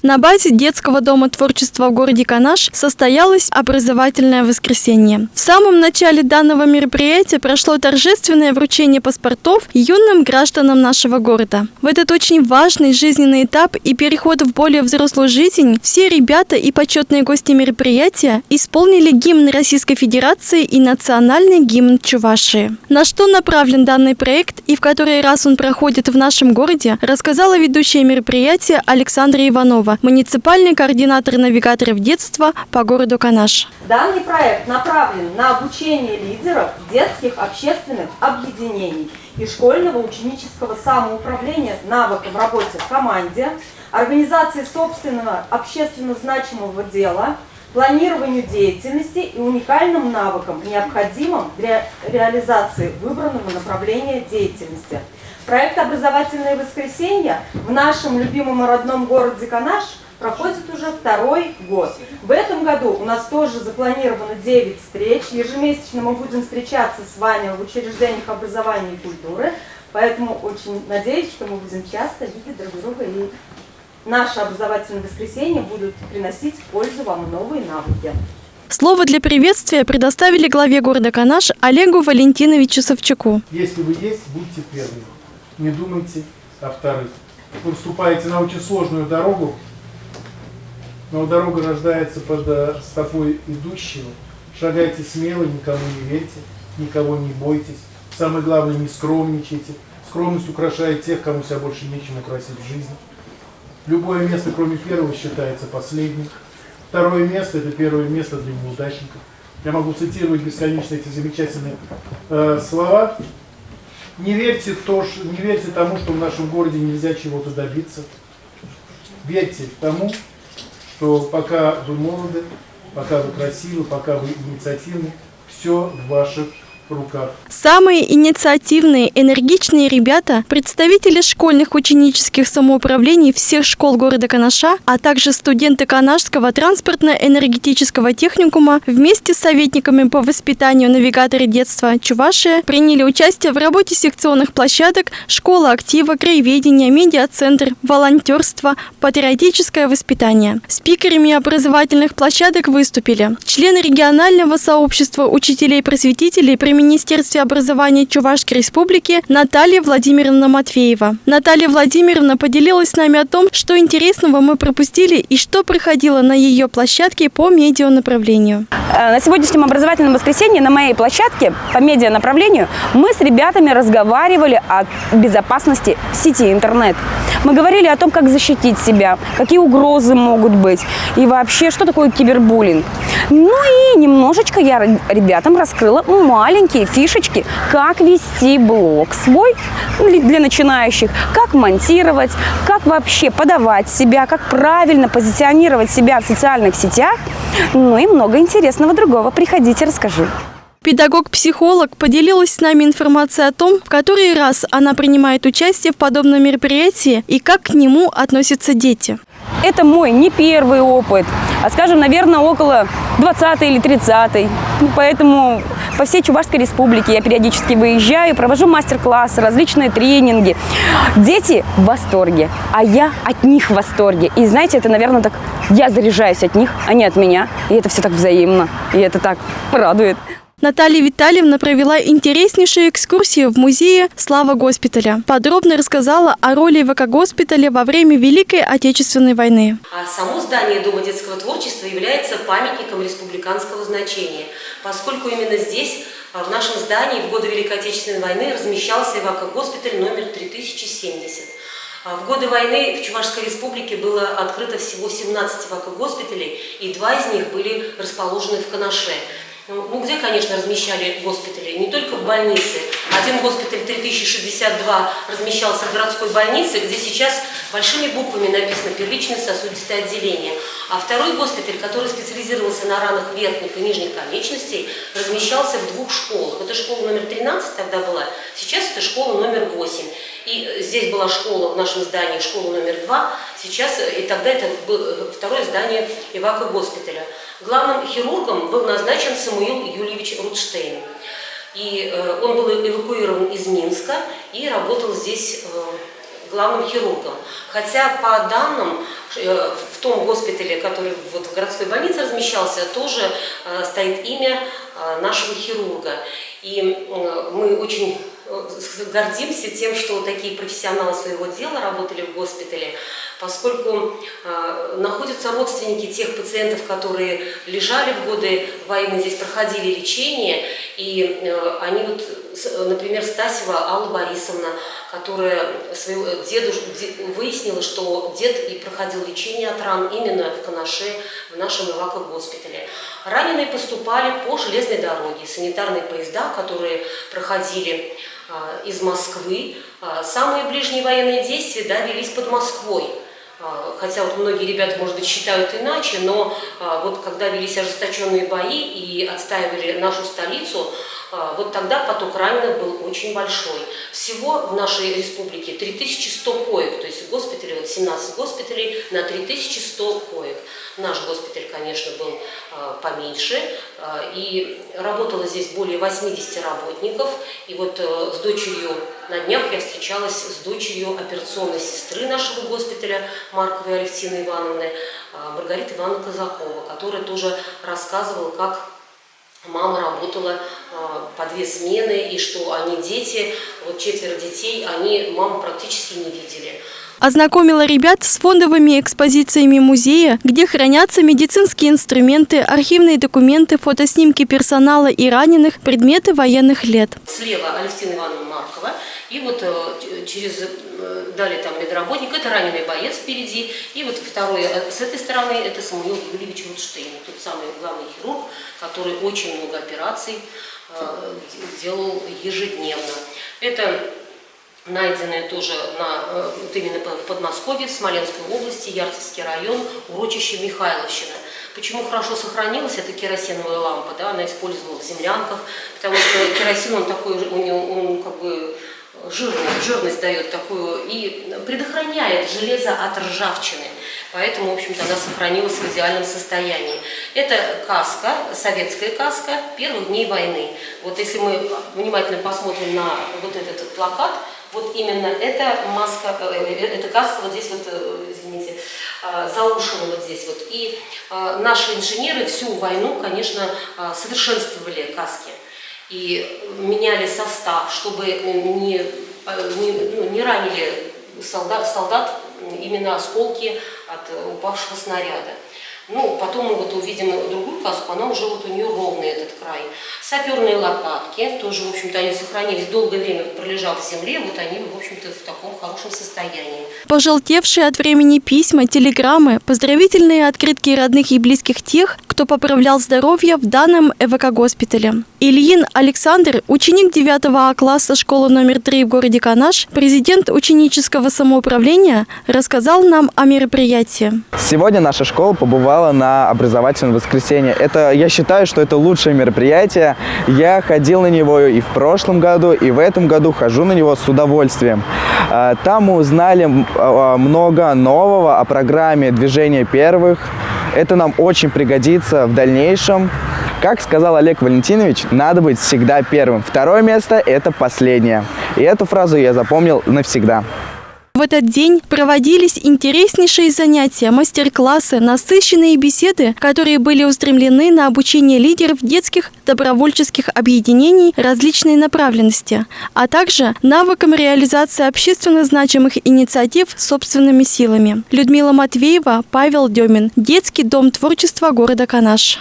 На базе детского дома творчества в городе Канаш состоялось образовательное воскресенье. В самом начале данного мероприятия прошло торжественное вручение паспортов юным гражданам нашего города. В этот очень важный жизненный этап и переход в более взрослую жизнь все ребята и почетные гости мероприятия исполнили гимн Российской Федерации и национальный гимн Чувашии. На что направлен данный проект и в который раз он проходит в нашем городе, рассказала ведущая мероприятия Александра Иванова, муниципальный координатор навигаторов детства по городу Канаш. Данный проект направлен на обучение лидеров детских общественных объединений и школьного ученического самоуправления навыкам в работе в команде, организации собственного общественно значимого дела, планированию деятельности и уникальным навыкам, необходимым для реализации выбранного направления деятельности. Проект «Образовательное воскресенье» в нашем любимом и родном городе Канаш проходит уже второй год. В этом году у нас тоже запланировано 9 встреч. Ежемесячно мы будем встречаться с вами в учреждениях образования и культуры. Поэтому очень надеюсь, что мы будем часто видеть друг друга и наши образовательные воскресенья будут приносить пользу вам и новые навыки. Слово для приветствия предоставили главе города Канаш Олегу Валентиновичу Савчуку. Если вы есть, будьте первыми. Не думайте о вторых. Вы вступаете на очень сложную дорогу, но дорога рождается под стопой идущего. Шагайте смело, никому не верьте, никого не бойтесь. Самое главное, не скромничайте. Скромность украшает тех, кому себя больше нечем украсить в жизни. Любое место, кроме первого, считается последним. Второе место – это первое место для неудачников. Я могу цитировать бесконечно эти замечательные слова. Не верьте тому, что в нашем городе нельзя чего-то добиться. Верьте тому, что пока вы молоды, пока вы красивы, пока вы инициативны, все в ваших руках. Самые инициативные, энергичные ребята, представители школьных ученических самоуправлений всех школ города Канаша, а также студенты Канашского транспортно-энергетического техникума вместе с советниками по воспитанию навигаторы детства Чувашия приняли участие в работе секционных площадок «Школа актива», «Краеведение», «Медиацентр», «Волонтерство», «Патриотическое воспитание». Спикерами образовательных площадок выступили члены регионального сообщества учителей-просветителей при Министерстве образования Чувашской Республики Наталья Владимировна Матвеева. Наталья Владимировна поделилась с нами о том, что интересного мы пропустили и что проходило на ее площадке по медианаправлению. На сегодняшнем образовательном воскресенье на моей площадке по медианаправлению мы с ребятами разговаривали о безопасности в сети интернет. Мы говорили о том, как защитить себя, какие угрозы могут быть и вообще, что такое кибербуллинг. Ну и немножечко я ребятам раскрыла маленькие фишечки, как вести блог свой для начинающих, как монтировать, как вообще подавать себя, как правильно позиционировать себя в социальных сетях, ну и много интересного другого. Приходите, расскажу. Педагог-психолог поделилась с нами информацией о том, в который раз она принимает участие в подобном мероприятии и как к нему относятся дети. Это мой не первый опыт, а, скажем, наверное, около 20-й или 30-й. Поэтому по всей Чувашской республике я периодически выезжаю, провожу мастер-классы, различные тренинги. Дети в восторге, а я от них в восторге. И знаете, это, наверное, так, я заряжаюсь от них, они от меня. И это все так взаимно, и это так радует. Наталья Витальевна провела интереснейшую экскурсию в музее «Слава госпиталя». Подробно рассказала о роли ВК-госпиталя во время Великой Отечественной войны. Само здание Дома детского творчества является памятником республиканского значения, поскольку именно здесь, в нашем здании, в годы Великой Отечественной войны размещался ВК-госпиталь номер 3070. В годы войны в Чувашской республике было открыто всего 17 ВК-госпиталей, и 2 из них были расположены в Канаше. Ну, где, конечно, размещали госпитали? Не только в больнице. Один госпиталь 3062 размещался в городской больнице, где сейчас большими буквами написано «Первичное сосудистое отделение». А второй госпиталь, который специализировался на ранах верхних и нижних конечностей, размещался в 2 школах. Это школа номер 13 тогда была, сейчас это школа номер 8. И здесь была школа в нашем здании, школа номер 2, сейчас, и тогда это было второе здание ИВАКО-госпиталя. Главным хирургом был назначен Самуил Юльевич Рутштейн. И он был эвакуирован из Минска и работал здесь главным хирургом. Хотя по данным в том госпитале, который вот в городской больнице размещался, тоже стоит имя нашего хирурга. И мы очень гордимся тем, что такие профессионалы своего дела работали в госпитале, поскольку находятся родственники тех пациентов, которые лежали в годы войны, здесь проходили лечение, и они вот, например, Стасева Алла Борисовна, которая своего выяснила, что дед и проходил лечение от ран именно в Канаше, в нашем эвакогоспитале. Раненые поступали по железной дороге, санитарные поезда, которые проходили из Москвы. Самые ближние военные действия, да, велись под Москвой. Хотя вот многие ребята, может быть, считают иначе, но вот когда велись ожесточенные бои и отстаивали нашу столицу, вот тогда поток раненых был очень большой. Всего в нашей республике 3100 коек, то есть в госпитале, вот 17 госпиталей на 3100 коек. Наш госпиталь, конечно, был поменьше, и работало здесь более 80 работников. И вот с дочерью, на днях я встречалась с дочерью операционной сестры нашего госпиталя Марковой Алевтины Ивановны, Маргариты Ивановны Казакова, которая тоже рассказывала, как мама работала по 2 смены, и что они дети, вот 4 детей, они маму практически не видели. Ознакомила ребят с фондовыми экспозициями музея, где хранятся медицинские инструменты, архивные документы, фотоснимки персонала и раненых, предметы военных лет. Слева Алевтина Ивановна Маркова, и вот далее там медработник, это раненый боец впереди, и вот второй с этой стороны это Самуил Юрьевич Рудштейн, тот самый главный хирург, который очень много операций делал ежедневно. Это найденные тоже вот именно в Подмосковье, в Смоленской области, Ярцевский район, урочище Михайловщина. Почему хорошо сохранилась эта керосиновая лампа? Да, она использовалась в землянках, потому что керосин, он такой, он как бы жирность дает такую и предохраняет железо от ржавчины. Поэтому, в общем-то, она сохранилась в идеальном состоянии. Это каска, советская каска первых дней войны. Вот если мы внимательно посмотрим на вот этот плакат, вот именно эта маска, эта каска вот здесь вот, извините, заушена вот здесь вот. И наши инженеры всю войну, конечно, совершенствовали каски и меняли состав, чтобы не ранили солдат именно осколки от упавшего снаряда. Ну, потом мы вот увидим другую каску, она уже вот у нее ровный этот край. Саперные лопатки, тоже, в общем-то, они сохранились долгое время, пролежав в земле, вот они, в общем-то, в таком хорошем состоянии. Пожелтевшие от времени письма, телеграммы, поздравительные открытки родных и близких тех, кто поправлял здоровье в данном ЭВК-госпитале. Ильин Александр, ученик 9 А класса школы номер 3 в городе Канаш, президент ученического самоуправления, рассказал нам о мероприятии. Сегодня наша школа побывала на образовательном воскресенье. Я считаю, что это лучшее мероприятие. Я ходил на него и в прошлом году, и в этом году хожу на него с удовольствием. Там мы узнали много нового о программе «Движение первых». Это нам очень пригодится в дальнейшем. Как сказал Олег Валентинович, надо быть всегда первым. Второе место – это последнее. И эту фразу я запомнил навсегда. В этот день проводились интереснейшие занятия, мастер-классы, насыщенные беседы, которые были устремлены на обучение лидеров детских добровольческих объединений различной направленности, а также навыкам реализации общественно значимых инициатив собственными силами. Людмила Матвеева, Павел Демин. Детский дом творчества города Канаш.